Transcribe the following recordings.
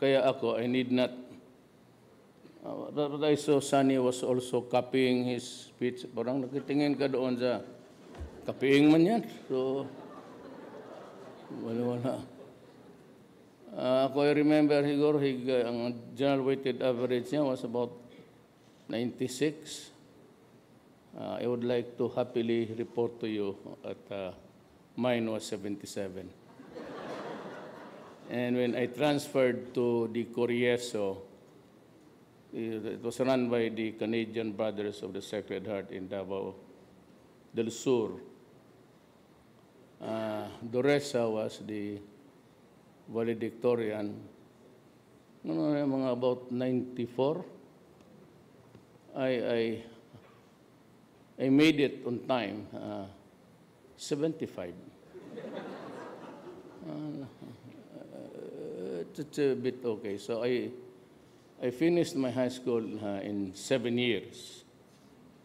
kaya ako, I need not. But I saw Sunny was also copying his speech. Parang nakitingin ka doon sa copying man yan. So, wala. Ako, I remember, ang general weighted average niya was about 96. I would like to happily report to you that mine was 77. And when I transferred to the Corieso, it was run by the Canadian Brothers of the Sacred Heart in Davao del Sur. Doresa was the valedictorian. Mga about 94. I made it on time, 75. It's a bit okay. So I finished my high school in 7 years.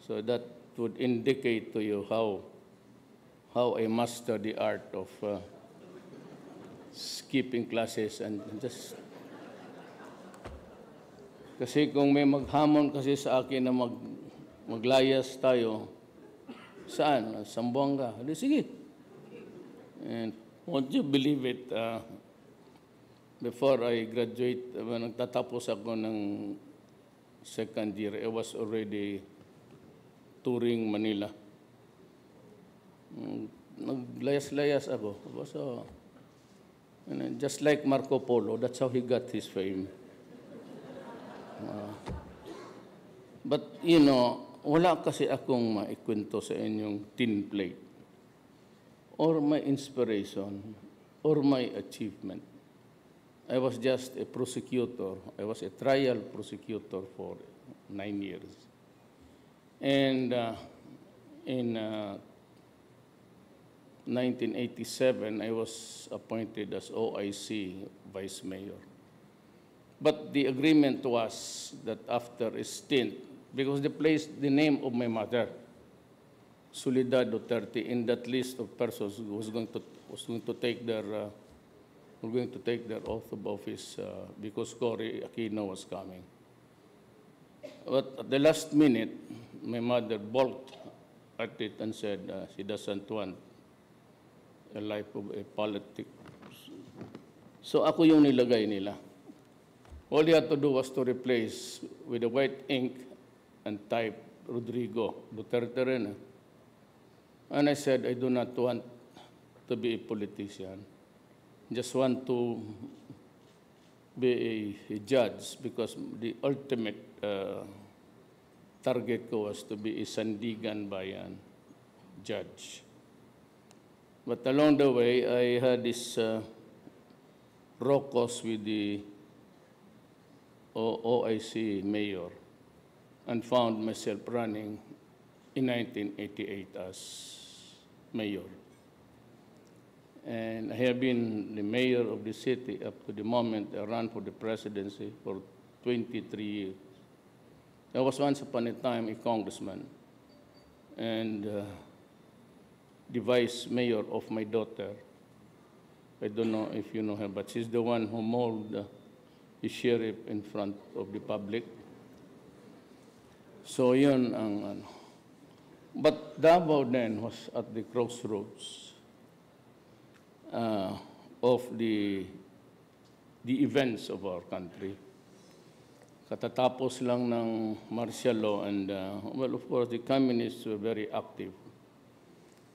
So that would indicate to you how I mastered the art of skipping classes and just... Kasi kung may maghamon kasi sa akin na maglayas tayo, saan? Sambuanga. Sige. And won't you believe it, before I graduate, nagtatapos ako ng second year, I was already touring Manila. Naglayas-layas ako. So, just like Marco Polo, that's how he got his fame. But, you know, wala kasi akong maikwento sa inyong tin plate or my inspiration or my achievement. I was just a prosecutor. I was a trial prosecutor for 9 years. And in 1987, I was appointed as OIC Vice Mayor. But the agreement was that after a stint, because they placed the name of my mother, Soledad Duterte, in that list of persons who was going to take their oath of office because Cory Aquino was coming. But at the last minute, my mother balked at it and said she doesn't want a life of a politic. So ako yung nilagay nila. All you had to do was to replace with a white ink and type Rodrigo Duterte rin. And I said, I do not want to be a politician. Just want to be a judge because the ultimate target ko was to be a Sandigan Bayan judge. But along the way, I had this raucous with the OIC mayor and found myself running in 1988 as mayor. And I have been the mayor of the city up to the moment I ran for the presidency for 23 years. I was once upon a time a congressman and the vice mayor of my daughter. I don't know if you know her, but she's the one who mauled the sheriff in front of the public. So yun ang ano. But Davao then was at the crossroads of the events of our country. Katatapos lang ng martial law and, well, of course, the communists were very active.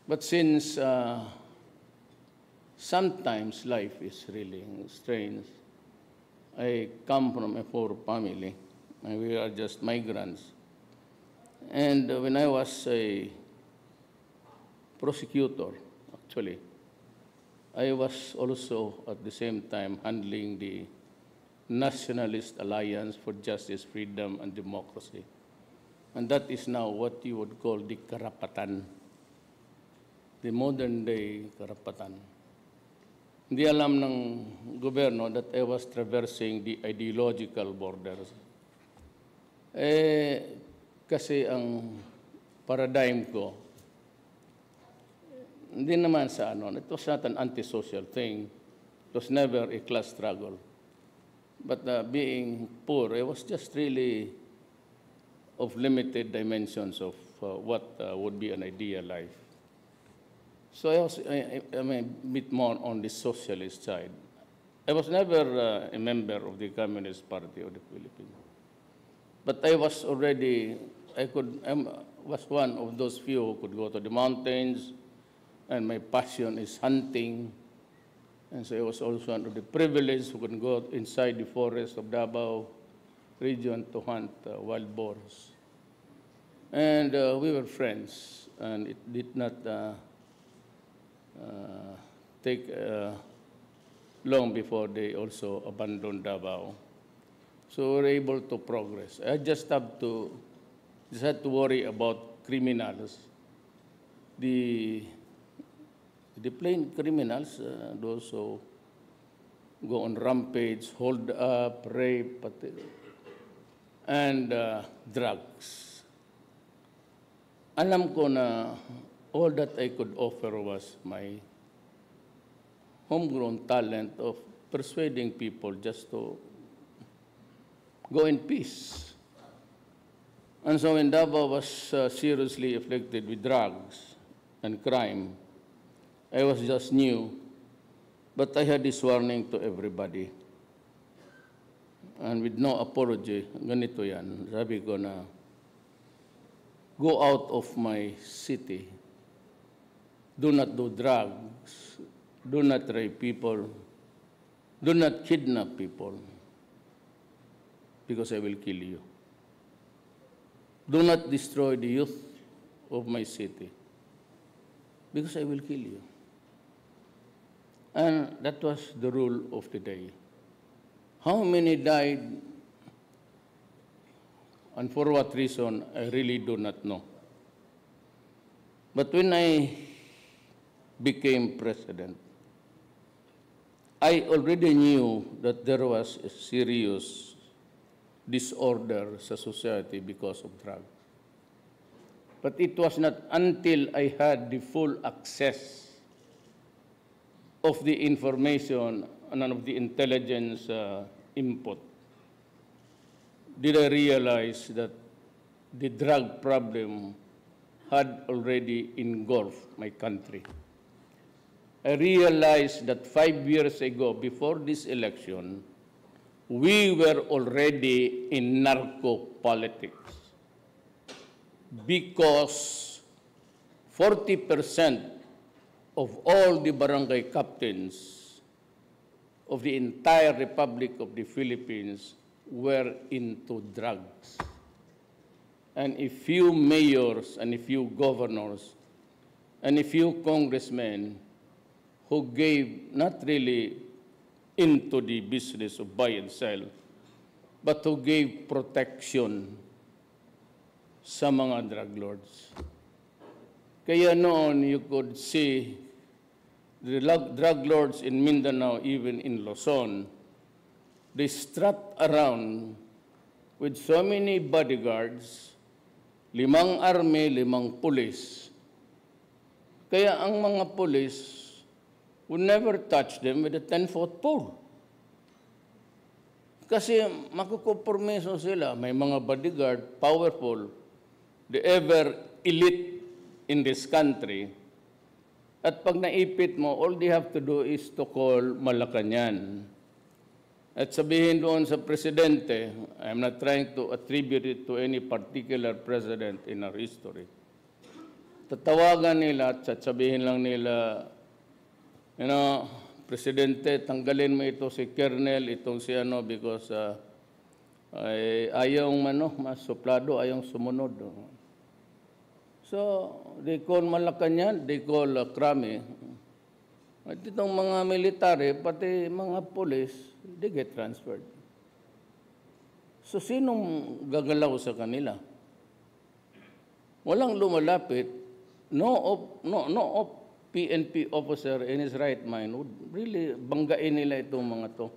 But since sometimes life is really strange, I come from a poor family, and we are just migrants. And when I was a prosecutor, actually, I was also at the same time handling the Nationalist Alliance for Justice, Freedom, and Democracy. And that is now what you would call the karapatan, the modern-day karapatan. Hindi alam ng gobyerno that I was traversing the ideological borders. Kasi ang paradigm ko, hindi naman sa ano, it was not an antisocial thing. It was never a class struggle. But being poor, I was just really of limited dimensions of what would be an ideal life. So I'm a bit more on the socialist side. I was never a member of the Communist Party of the Philippines. But I was already, I was one of those few who could go to the mountains, and my passion is hunting. And so I was also one of the privileged who could go inside the forest of Davao region to hunt wild boars. And we were friends, and it did not take long before they also abandoned Davao. So we were able to progress. I just had to worry about criminals. The plain criminals, those who go on rampage, hold up, rape, and drugs. Alam ko na all that I could offer was my homegrown talent of persuading people just to go in peace. And so when Davao was seriously afflicted with drugs and crime, I was just new, but I had this warning to everybody. And with no apology, ganito yan, sabi ko na, go out of my city. Do not do drugs. Do not rape people. Do not kidnap people, because I will kill you. Do not destroy the youth of my city, because I will kill you. And that was the rule of the day. How many died, and for what reason, I really do not know. But when I became president, I already knew that there was a serious disorder sa society because of drugs. But it was not until I had the full access of the information and of the intelligence input did I realize that the drug problem had already engulfed my country. I realized that 5 years ago, before this election, we were already in narco-politics because 40% of all the barangay captains of the entire Republic of the Philippines were into drugs. And a few mayors and a few governors and a few congressmen who gave not really into the business of buy and sell, but who gave protection sa mga drug lords. Kaya noon, you could see the drug lords in Mindanao, even in Luzon, they strut around with so many bodyguards, 5 army, 5 pulis. Kaya ang mga pulis would never touch them with a 10-foot pole. Kasi makukompromiso sila. May mga bodyguard, powerful, the ever elite in this country. At pag naipit mo, all they have to do is to call Malacanang. At sabihin doon sa presidente, I'm not trying to attribute it to any particular president in our history. Tatawagan nila at sabihin lang nila, Presidente, tanggalin mo ito si Colonel, itong si because ayaw mas suplado, ayaw sumunod. So, they call Malacanang, they call Krami. At itong mga military, pati mga police, they get transferred. So, sinong gagalaw sa kanila? Walang lumalapit. No PNP officer in his right mind would really banggain nila itong mga to.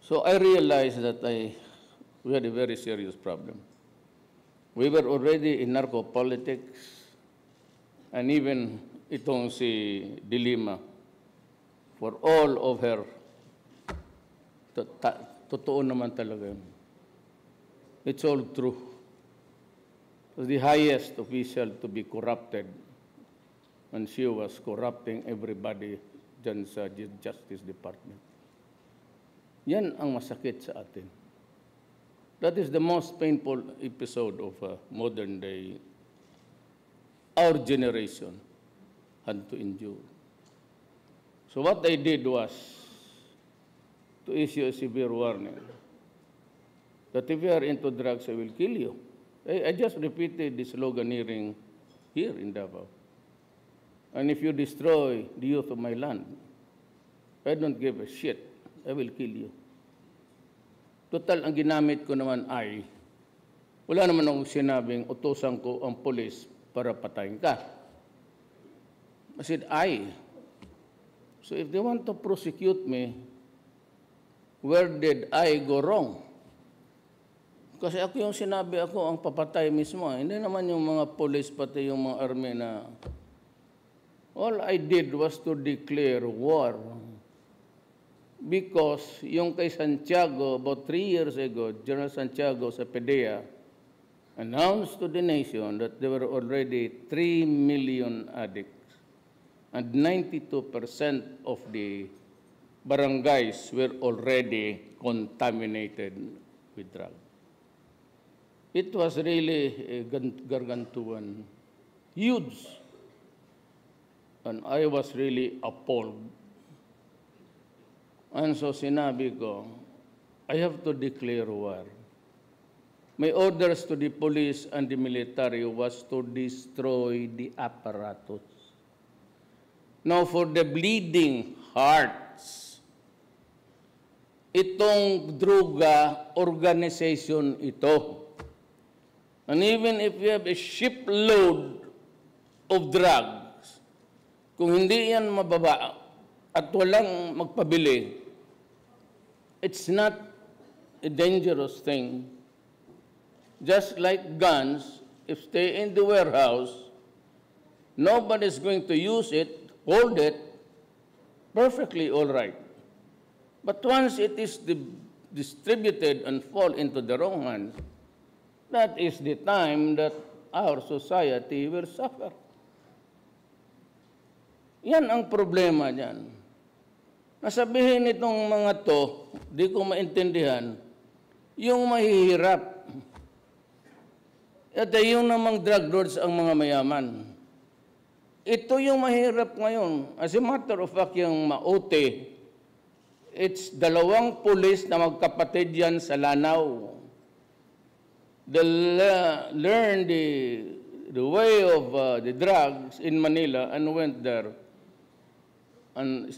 So I realized that we had a very serious problem. We were already in narco-politics, and even itong si Dilima, for all of her totoo naman talaga yun. It's all true. The highest official to be corrupted, and she was corrupting everybody dyan sa Justice Department. Yan ang masakit sa atin. That is the most painful episode of modern day our generation had to endure. So what I did was to issue a severe warning that if you are into drugs, I will kill you. I just repeated the sloganeering here in Davao. And if you destroy the youth of my land, I don't give a shit. I will kill you. Total, ang ginamit ko naman ay, wala naman akong sinabing utusan ko ang pulis para patayin ka. I said, I. So if they want to prosecute me, where did I go wrong? Kasi ako yung sinabi ako ang papatay mismo. Hindi naman yung mga police pati yung mga army na all I did was to declare war. Because yung kay Santiago, about 3 years ago, General Santiago sa PDEA announced to the nation that there were already 3 million addicts and 92% of the barangays were already contaminated with drugs. It was really a gargantuan, huge, and I was really appalled. And so sinabi ko, I have to declare war. My orders to the police and the military was to destroy the apparatus. Now for the bleeding hearts, itong druga organization ito. And even if you have a shipload of drugs, kung hindi yan mababa at walang magpabili, it's not a dangerous thing. Just like guns, if stay in the warehouse, nobody's going to use it, hold it, perfectly all right. But once it is distributed and fall into the wrong hands, that is the time that our society will suffer. Yan ang problema dyan. Nasabihin itong mga to, di ko maintindihan, yung mahihirap. At yung namang drug lords ang mga mayaman. Ito yung mahirap ngayon. As a matter of fact, yung maote, it's 2 pulis na magkapatid yan sa Lanao. They learned the way of the drugs in Manila and went there and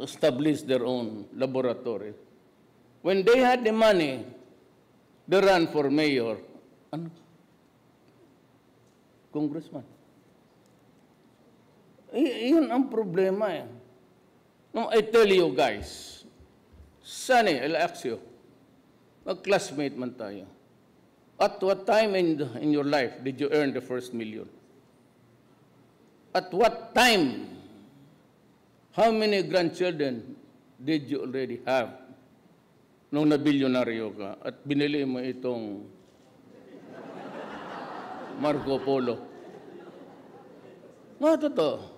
established their own laboratory. When they had the money, they ran for mayor and congressman. Iyon ang problema eh. No, I tell you guys, Sunny, I'll ask you, mag-classmate man tayo. At what time in your life did you earn the first million? At what time? How many grandchildren did you already have nung nabilyonaryo ka at binili mo itong Marco Polo? No, totoo.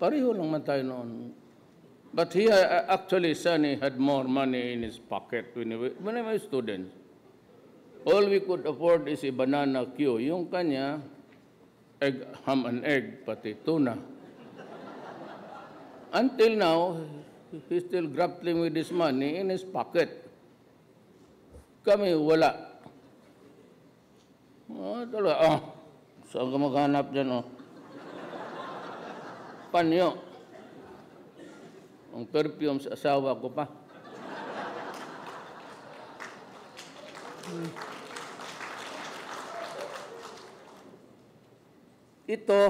Pareho lang man tayo noon. But he actually, Sonny had more money in his pocket when we were students. All we could afford is a banana queue. Yung kanya, egg, ham and egg, pati tuna. Until now, he's still grappling with his money in his pocket. Kami, wala. Saan ka maghanap dyan, oh? Panyo. Ang perfume sa asawa ko pa. Ito,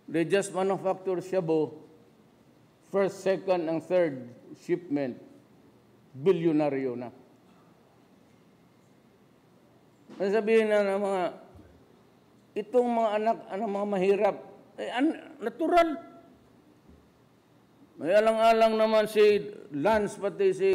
they just manufacture shabu, first, second, and third shipment, bilyonaryo na. Sabihin na ng mga, itong mga anak, mga mahirap, natural. May alang-alang naman si Lance, pati si